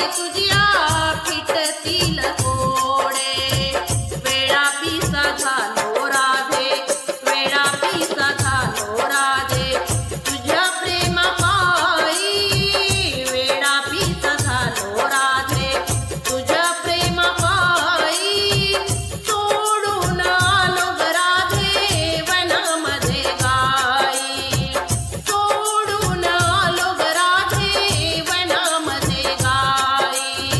तुझ्या फिटतील कोडे, वेळा पिसा झालो राधे, वेळा पिसा झालो राधे, तुझ्या प्रेमापायी वेळा पिसा झालो राधे, तुझ्या प्रेमापायी सोडून आलो ग राधे वनामध्ये गाई, सोडून आलो ग राधे वनामध्ये गाई.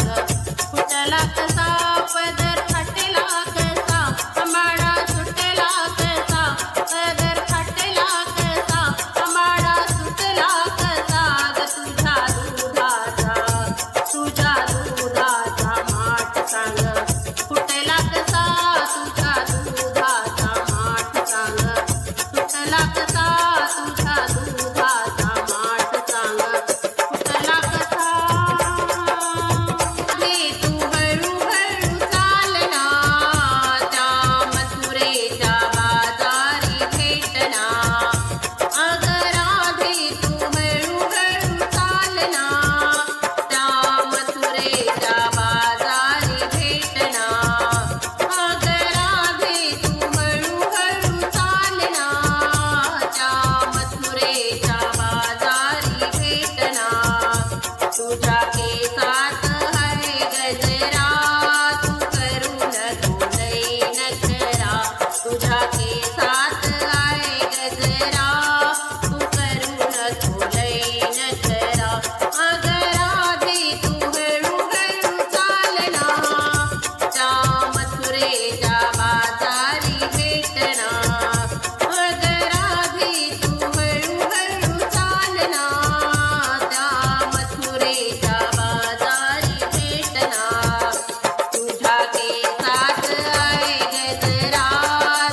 सांग फुटला कसा पदर फाटला कसा अंबाडा सुटला कसा पदर फाटला कसा अंबाडा सुटला कसा ग तुझ्या दुधाचा माठ सांग फुटला कसा तुझ्या दुधाचा माठ सांग फुटला कसा तुझ्या दुधाचा माठ सांग फुटला कसा रे तू हळूहळू चालना त्या मथुरेच्या बाजारी भेटना अग राधे तू हळूहळू चालना त्या मथुरेच्या बाजारी भेटना अग राधे तू हळूहळू चालना त्या मथुरेच्या बाजारी भेटना तुझ्या केसात है गजरा तू करून तोलई नखरा तुझ्या केसात आहे गजरा तू करून तोलई नखरा अग राधे तू हळूहळू चालना त्या मथुरेच्या बाजारी भेटना अग राधे तू हळूहळू चालना त्या मथुरेच्या बाजारी भेटना तुझ्या केसात आहे गजरा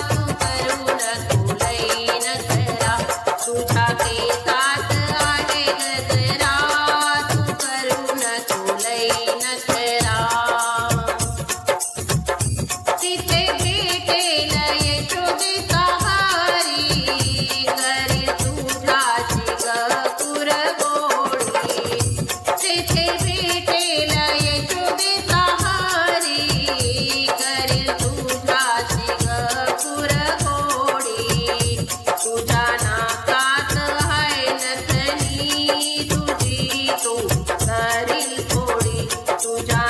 तू करून तोलई नखरा तुझ्या केसात आहे गजरा तू करून तोलई नखरा तिथे भेटेल यशोदेचा हारी करी तुझ्याची गपुर गोडी तिथे भेटेल यशोदेचा हारी करी तुझ्याची गपुर गोडी तुझ्या नाकात आहे नथनी तुझी तू करील थोडी तुझ्या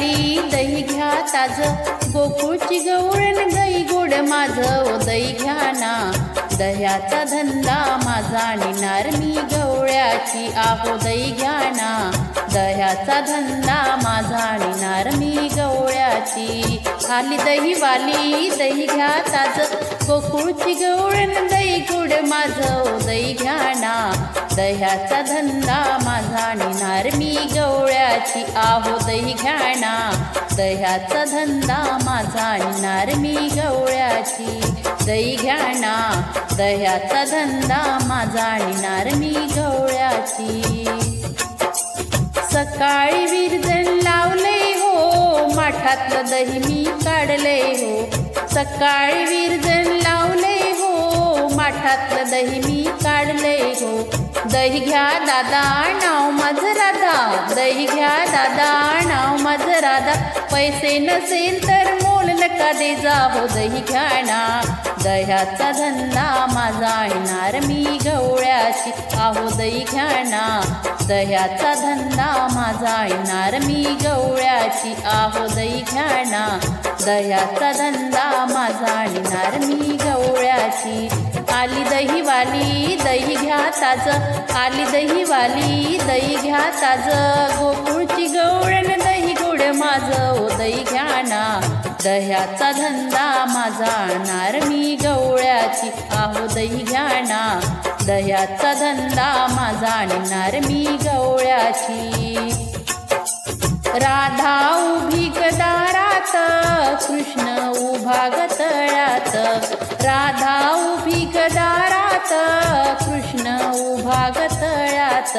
वाली दही घ्या ताज, गोकुळची गवळण दही गोड माझं ओ दही घ्या ना. दह्याचा धंदा माझा नेणार मी गवळ्याची, आहो दही घ्या ना. दह्याचा धंदा माझा नेणार मी गवळ्याची. आली दही वाली दही घ्या ताज, गोकुळची गवळण दही गोड माझं ओ दही घ्या ना. दह्याचा धंदा माझा नेणार मी गवळ्याची, आहो दही घ्या ना. दह्याचा धंदा माझा नेणार मी गवळ्याची. दही घ्या ना. दह्याचा धंदा माझा नेणार मी गवळ्याची. सकाळी विरजण लावले हो, माठातलं दही मी काढले हो. सकाळी विरजण लावले हो, माठातलं दही मी काढले हो. दही घ्या दादा नाव माझं राधा, दही घ्या दादा नाव माझं राधा. पैसे नसेल तर मोल नका दे जा हो दही घ्या ना. दह्याचा धंदा माझा येणार मी गवळ्याची, आहो दही घ्या ना. दह्याचा धंदा माझा येणार मी गवळ्याची, आहो दही घ्या ना. दह्याचा धंदा माझा येणार मी गवळ्याची. आली दही वाली दही घ्या ताज, आली दही वाली दही घ्या ताज, गोकुळची गवळण दही गोड माझं ओ दही घ्या ना. दह्याचा धंदा माझा येणार मी गवळ्याची, आहो दही घ्या ना. दह्याचा धंदा माझा नेणार मी गवळ्याची. राधा उभी दारात, कृष्ण उभा तळ्यात. राधा उभी दारात, कृष्ण उभा तळ्यात.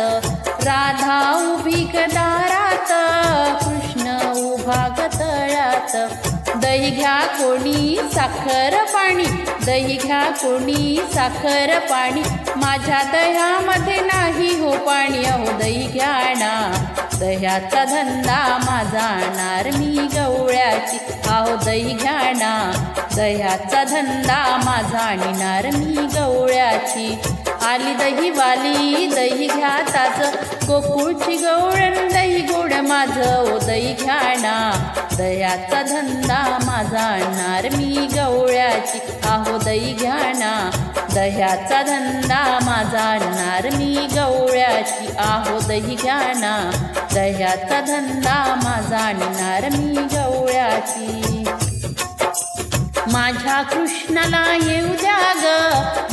राधा उभी दारात, कृष्ण उभा तळ्यात. दही घ्या कोणी साखर पाणी, दही घ्या कोणी साखर पाणी. माझ्या दह्यामध्ये नाही हो पाणी, अहो दही घ्या ना. दह्याचा धंदा माझा येणार मी गवळ्याची, आहो दही घ्या ना. दह्याचा धंदा माझा नेणार मी गवळ्याची. आली दही वाली दही घ्या ताज, गोकुळची गवळण दही गोड माझं ओ दही घ्या ना. दह्याचा धंदा माझा येणार मी गवळ्याची, आहो दही घ्या ना. दह्याचा धंदा माझा येणार मी गवळ्याची, आहो दही घ्या ना. दह्याचा धंदा माझा नेणार मी गवळ्याची. माझ्या कृष्णाला येऊ द्या ग,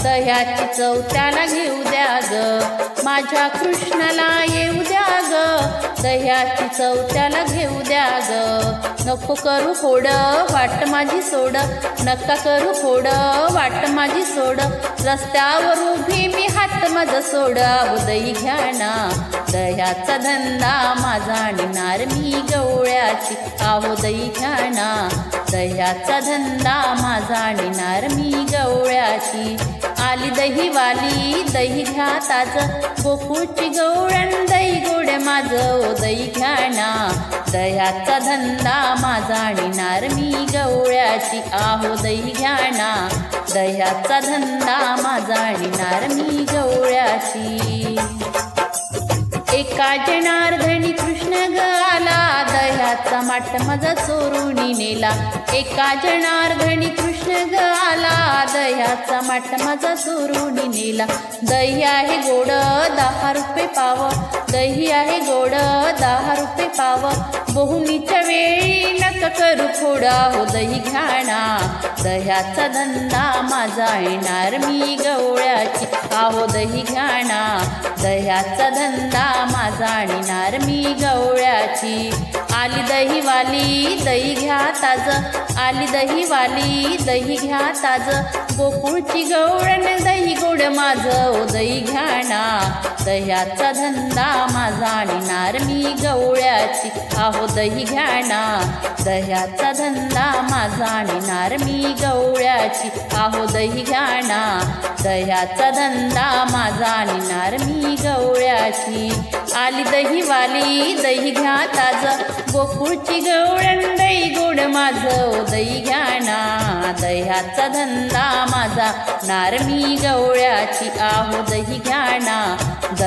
दह्याची चव त्याला घेऊ द्या ग. माझ्या कृष्णाला येऊ द्या ग, दह्याची चव त्याला घेऊ द्या ग. नको करू फोड वाट माझी सोड, नका करू फोड वाट माझी सोड. रस्त्यावर उभी मी हात माझा सोड, अहो दही घ्या ना. दह्याचा धंदा माझा नेणार मी गवळ्याची, आहो दही घ्या ना. दह्याचा धंदा माझा नेणार मी गवळ्याची. आली दही वाली दही घ्या ताज, गोकुळची गवळण दही गोड माझं ओ दही घ्या ना. दह्याचा धंदा माझा नेणार मी गवळ्याची, आहो दही घ्या ना. दह्याचा धंदा माझा नेणार मी गवळ्याची. एका जनार्दनी कृष्ण ग आला, दह्याचा माठ माझा चोरून नेला. एका जनार्दनी कृष्ण ग आला, दह्याचा माठ माझा चोरून नेला. दही आहे गोड 10 रुपये पाव, दही आहे गोड 10 रुपये पाव. बहुनीच्या वेळी नका करू थोडा हो दही घ्या ना. दह्याचा धंदा माझा येणार मी गवळ्याची, आहो दही घ्या ना. दह्याचा धंदा माझा नेणार मी गवळ्याची. आली दही वाली दही घ्या ताज, आली दही वाली दही घ्या ताज. गोकुळची गवळण दही गोड माझं ओ दही घ्या ना. दह्याचा धंदा माझा नेणार मी गवळ्याची, आहो दही घ्या ना. दह्याचा धंदा माझा नेणार मी गवळ्याची, आहो दही घ्या ना. दह्याचा धंदा माझा नेणार मी गवळ्याची. आली दही वाली दही घ्या ताज, गोकुळची गवळण दही गोड माझं ओ दही घ्या ना. दह्याचा धंदा माझा नार मी गवळ्याची, आहो दही घ्या ना.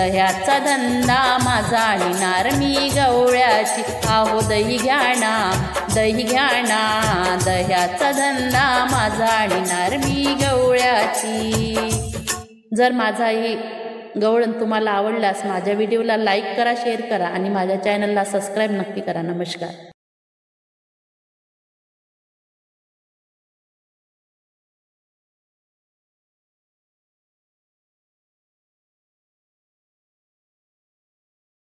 दह्याचा धंदा माझा आणणार मी गवळ्याची. आहो दही घ्या ना, दही घ्या ना, दह्याचा धंदा माझा आणणार मी गवळ्याची. जर माझा हे गवळण तुम्हाला आवडल्यास माझ्या व्हिडिओला लाईक करा, शेअर करा आणि माझ्या चॅनलला सबस्क्राईब नक्की करा. नमस्कार.